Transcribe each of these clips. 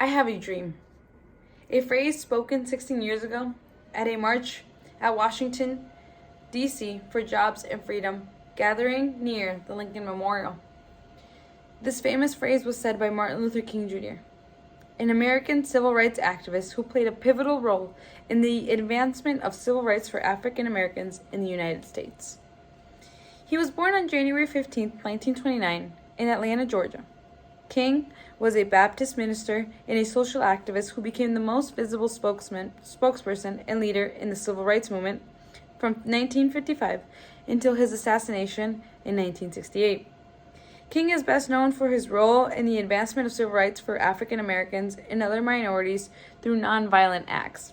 I have a dream. A phrase spoken 16 years ago at a march at Washington, D.C. for jobs and freedom, gathering near the Lincoln Memorial. This famous phrase was said by Martin Luther King Jr., an American civil rights activist who played a pivotal role in the advancement of civil rights for African Americans in the United States. He was born on January 15, 1929, in Atlanta, Georgia. King was a Baptist minister and a social activist who became the most visible spokesperson and leader in the civil rights movement from 1955 until his assassination in 1968. King is best known for his role in the advancement of civil rights for African Americans and other minorities through nonviolent acts.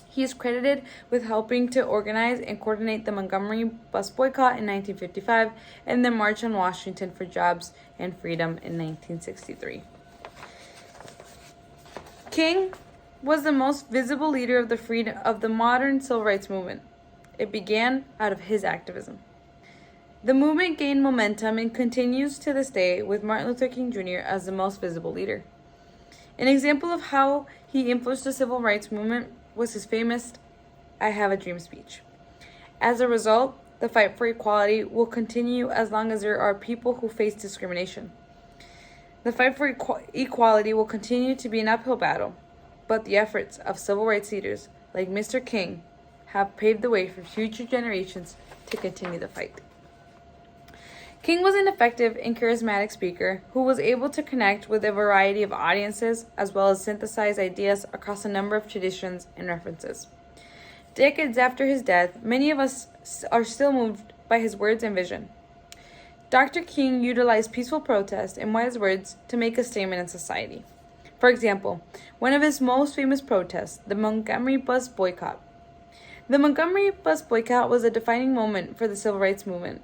He is credited with helping to organize and coordinate the Montgomery bus boycott in 1955 and the March on Washington for Jobs and Freedom in 1963. King was the most visible leader of the modern civil rights movement. It began out of his activism. The movement gained momentum and continues to this day with Martin Luther King Jr. as the most visible leader. An example of how he influenced the civil rights movement was his famous "I Have a Dream" speech. As a result, the fight for equality will continue as long as there are people who face discrimination. The fight for equality will continue to be an uphill battle, but the efforts of civil rights leaders like Mr. King have paved the way for future generations to continue the fight. King was an effective and charismatic speaker who was able to connect with a variety of audiences as well as synthesize ideas across a number of traditions and references. Decades after his death, many of us are still moved by his words and vision. Dr. King utilized peaceful protest and wise words to make a statement in society. For example, one of his most famous protests, the Montgomery bus boycott. The Montgomery bus boycott was a defining moment for the civil rights movement,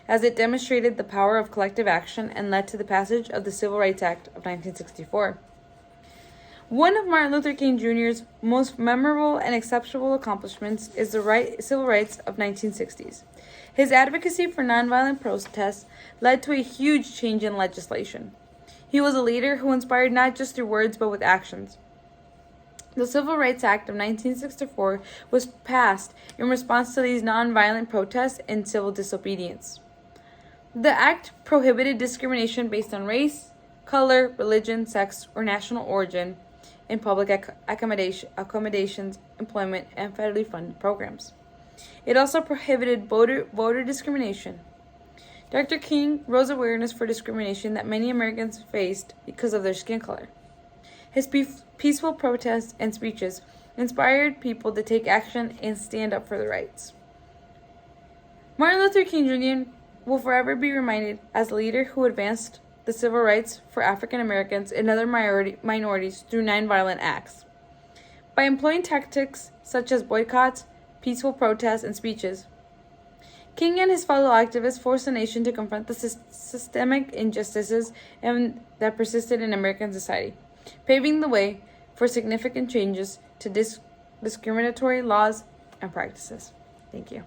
as it demonstrated the power of collective action and led to the passage of the Civil Rights Act of 1964. One of Martin Luther King Jr.'s most memorable and exceptional accomplishments is the civil rights of 1960s. His advocacy for nonviolent protests led to a huge change in legislation. He was a leader who inspired not just through words but with actions. The Civil Rights Act of 1964 was passed in response to these nonviolent protests and civil disobedience. The act prohibited discrimination based on race, color, religion, sex, or national origin in public accommodations, employment, and federally funded programs. It also prohibited voter discrimination. Dr. King rose awareness for discrimination that many Americans faced because of their skin color. His peaceful protests and speeches inspired people to take action and stand up for their rights. Martin Luther King Jr. will forever be reminded as a leader who advanced the civil rights for African Americans and other minorities through nonviolent acts. By employing tactics such as boycotts, peaceful protests, and speeches, King and his fellow activists forced the nation to confront the systemic injustices that persisted in American society, paving the way for significant changes to discriminatory laws and practices. Thank you.